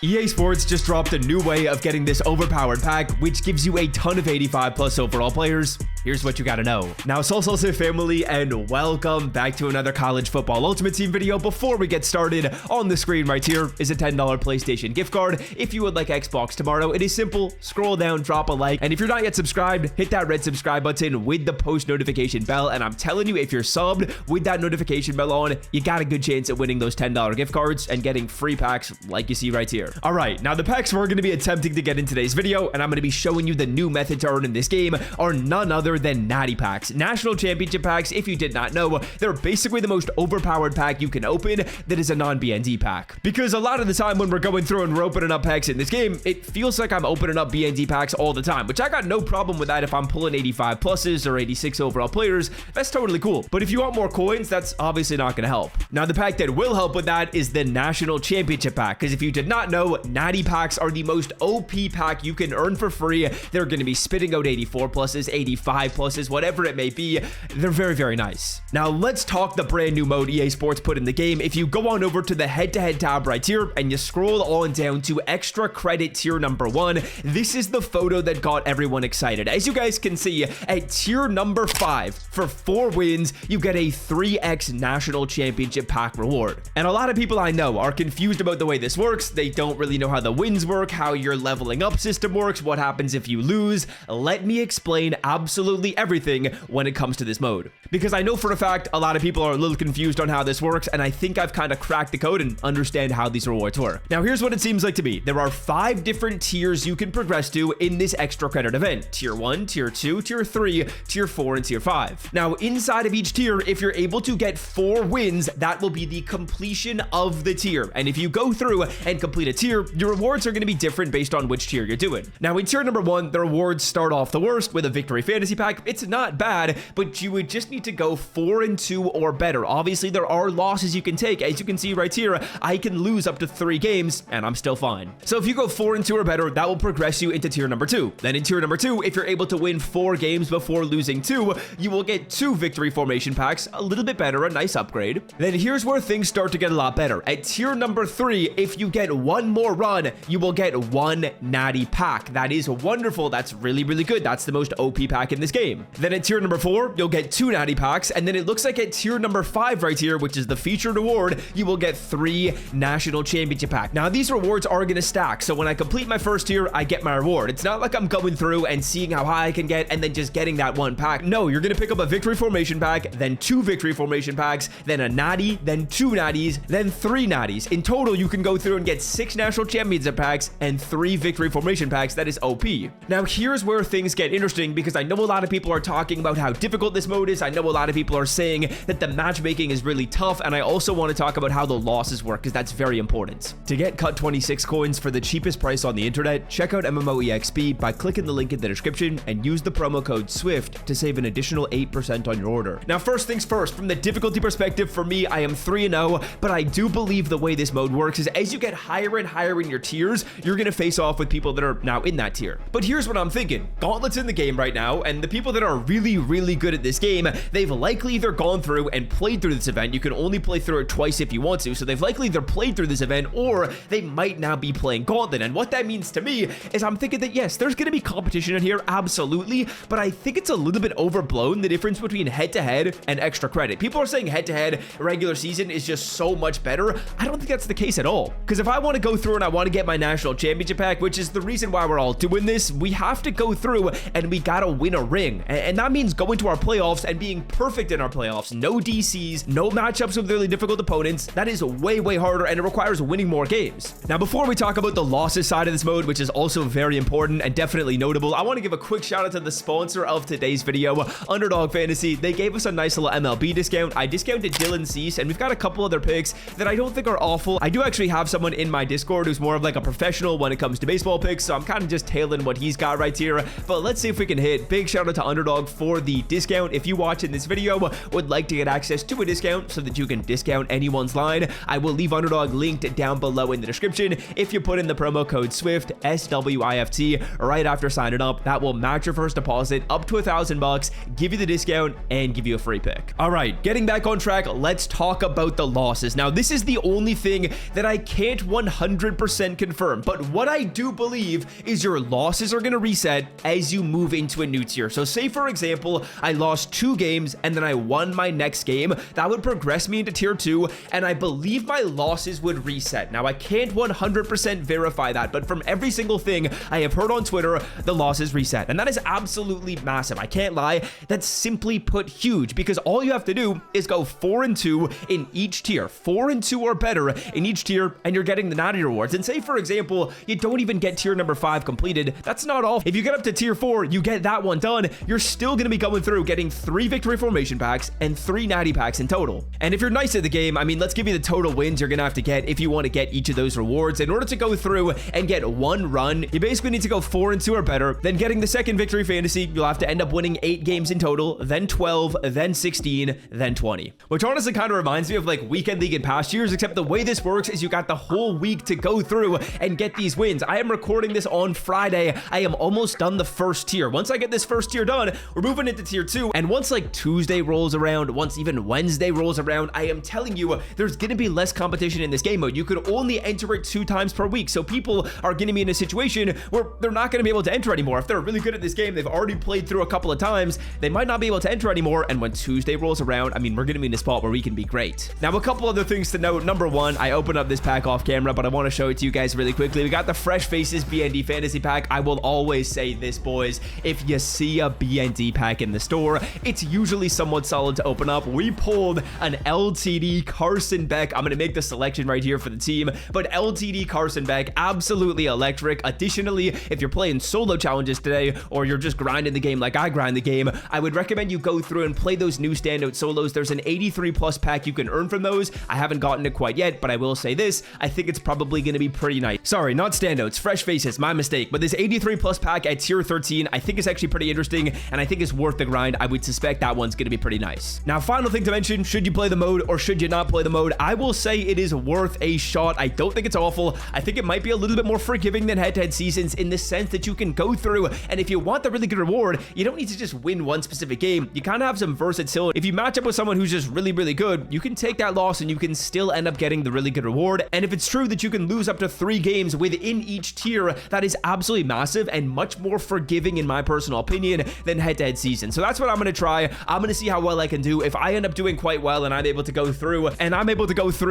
EA Sports just dropped a new way of getting this overpowered pack, which gives you a ton of 85 plus overall players. Here's what you gotta know. Now, Salsa family, and welcome back to another college football Ultimate Team video. Before we get started, on the screen right here is a $10 PlayStation gift card. If you would like Xbox tomorrow, it is simple. Scroll down, drop a like, and if you're not yet subscribed, hit that red subscribe button with the post notification bell. And I'm telling you, if you're subbed with that notification bell on, you got a good chance at winning those $10 gift cards and getting free packs like you see right here. All right, now the packs we're going to be attempting to get in today's video, and I'm going to be showing you the new method to earn in this game, are none other than natty packs. National championship packs, if you did not know, they're basically the most overpowered pack you can open that is a non-BND pack. Because a lot of the time when we're going through and we're opening up packs in this game, it feels like I'm opening up BND packs all the time, which I got no problem with that if I'm pulling 85 pluses or 86 overall players. That's totally cool. But if you want more coins, that's obviously not going to help. Now, the pack that will help with that is the national championship pack, because if you did not know, natty packs are the most OP pack you can earn for free. They're going to be spitting out 84 pluses, 85 pluses, whatever it may be. They're very, very nice. Now, let's talk the brand new mode EA Sports put in the game. If you go on over to the head-to-head tab right here and you scroll on down to extra credit tier number 1, this is the photo that got everyone excited. As you guys can see, at tier number 5, for 4 wins, you get a 3x national championship pack reward. And a lot of people I know are confused about the way this works. They don't really know how the wins work, how your leveling up system works, what happens if you lose. Let me explain absolutely everything when it comes to this mode. Because I know for a fact a lot of people are a little confused on how this works, and I think I've kind of cracked the code and understand how these rewards work. Now, here's what it seems like to me. There are 5 different tiers you can progress to in this extra credit event. Tier 1, Tier 2, Tier 3, Tier 4, and Tier 5. Now, inside of each tier, if you're able to get 4 wins, that will be the completion of the tier. And if you go through and complete a tier, your rewards are going to be different based on which tier you're doing. Now, in tier number 1, the rewards start off the worst with a victory fantasy pack. It's not bad, but you would just need to go 4-2 or better. Obviously, there are losses you can take. As you can see right here, I can lose up to 3 games and I'm still fine. So if you go 4-2 or better, that will progress you into tier number 2. Then in tier number 2, if you're able to win 4 games before losing 2, you will get 2 victory formation packs, a little bit better, a nice upgrade. Then here's where things start to get a lot better. At tier number 3, if you get 1 more run, you will get 1 natty pack. That is wonderful. That's really, really good. That's the most OP pack in this game. Then at tier number 4, you'll get 2 natty packs. And then it looks like at tier number 5 right here, which is the featured reward, you will get 3 national championship pack. Now, these rewards are going to stack. So when I complete my first tier, I get my reward. It's not like I'm going through and seeing how high I can get and then just getting that 1 pack. No, you're going to pick up a victory formation pack, then 2 victory formation packs, then a natty, then 2 natties, then 3 natties. In total, you can go through and get 6 national championship packs and 3 victory formation packs. That is OP. Now, here's where things get interesting, because I know a lot of people are talking about how difficult this mode is. I know a lot of people are saying that the matchmaking is really tough, and I also want to talk about how the losses work, because that's very important. To get cut 26 coins for the cheapest price on the internet, check out MMOEXP by clicking the link in the description and use the promo code SWIFT to save an additional 8% on your order. Now, first things first, from the difficulty perspective, for me, I am 3-0, but I do believe the way this mode works is as you get higher and higher in your tiers, you're going to face off with people that are now in that tier. But here's what I'm thinking. Gauntlet's in the game right now, and the people that are really, really good at this game, they've likely either gone through and played through this event. You can only play through it twice if you want to, so they've likely either played through this event or they might now be playing Gauntlet. And what that means to me is I'm thinking that yes, there's going to be competition in here, absolutely, but I think it's a little bit overblown, the difference between head-to-head and extra credit. People are saying head-to-head regular season is just so much better. I don't think that's the case at all, because if I want to go through and I want to get my national championship pack, which is the reason why we're all doing this, we have to go through and we gotta win a ring, and that means going to our playoffs and being perfect in our playoffs. No DCs, no matchups with really difficult opponents. That is way, way harder, and it requires winning more games. Now, before we talk about the losses side of this mode, which is also very important and definitely notable, I want to give a quick shout out to the sponsor of today's video, Underdog Fantasy. They gave us a nice little MLB discount. I discounted Dylan Cease, and we've got a couple other picks that I don't think are awful. I do actually have someone in my Discord who's more of like a professional when it comes to baseball picks, so I'm kind of just tailing what he's got right here. But let's see if we can hit. Big shout shout out to Underdog for the discount. If you watching this video would like to get access to a discount so that you can discount anyone's line, I will leave Underdog linked down below in the description. If you put in the promo code SWIFT, SWIFT, right after signing up, that will match your first deposit up to $1,000, give you the discount, and give you a free pick. All right, getting back on track, let's talk about the losses. Now, this is the only thing that I can't 100% confirm, but what I do believe is your losses are going to reset as you move into a new tier. So say, for example, I lost 2 games and then I won my next game. That would progress me into tier 2, and I believe my losses would reset. Now, I can't 100% verify that, but from every single thing I have heard on Twitter, the losses reset, and that is absolutely massive. I can't lie. That's simply put huge, because all you have to do is go 4-2 in each tier, 4-2 or better in each tier, and you're getting the natty rewards. And say, for example, you don't even get tier number 5 completed. That's not all. If you get up to tier 4, you get that one done, you're still going to be going through getting 3 victory formation packs and 3 natty packs in total. And if you're nice at the game, I mean, let's give you the total wins you're going to have to get if you want to get each of those rewards. In order to go through and get 1 run, you basically need to go 4-2 or better. Then getting the second victory fantasy, you'll have to end up winning 8 games in total, then 12, then 16, then 20. Which honestly kind of reminds me of like Weekend League in past years, except the way this works is you got the whole week to go through and get these wins. I am recording this on Friday. I am almost done the first tier. Once I get this first tier done, we're moving into tier 2. And once like Tuesday rolls around, once even Wednesday rolls around, I am telling you, there's going to be less competition in this game mode. You could only enter it 2 times per week. So people are going to be in a situation where they're not going to be able to enter anymore. If they're really good at this game, they've already played through a couple of times, they might not be able to enter anymore. And when Tuesday rolls around, I mean, we're going to be in a spot where we can be great. Now, a couple other things to note. Number 1, I opened up this pack off camera, but I want to show it to you guys really quickly. We got the Fresh Faces BND Fantasy Pack. I will always say this, boys. If you see a BND pack in the store, it's usually somewhat solid to open up. We pulled an LTD Carson Beck. I'm going to make the selection right here for the team, but LTD Carson Beck, absolutely electric. Additionally, if you're playing solo challenges today, or you're just grinding the game like I grind the game, I would recommend you go through and play those new standout solos. There's an 83 plus pack you can earn from those. I haven't gotten it quite yet, but I will say this, I think it's probably going to be pretty nice. Sorry, not standouts, Fresh Faces, my mistake. But this 83 plus pack at tier 13, I think is actually pretty interesting, and I think it's worth the grind. I would suspect that one's going to be pretty nice. Now, final thing to mention, should you play the mode or should you not play the mode? I will say it is worth a shot. I don't think it's awful. I think it might be a little bit more forgiving than head-to-head seasons in the sense that you can go through, and if you want the really good reward, you don't need to just win one specific game. You kind of have some versatility. If you match up with someone who's just really, really good, you can take that loss and you can still end up getting the really good reward. And if it's true that you can lose up to 3 games within each tier, that is absolutely massive and much more forgiving, in my personal opinion, than head-to-head season. So that's what I'm going to try. I'm going to see how well I can do. If I end up doing quite well and I'm able to go through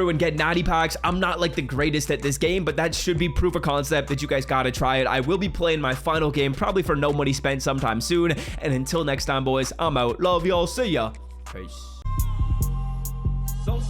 and get natty packs, I'm not like the greatest at this game, but that should be proof of concept that you guys got to try it. I will be playing my final game probably for no money spent sometime soon. And until next time, boys, I'm out. Love y'all. See ya. Peace. So,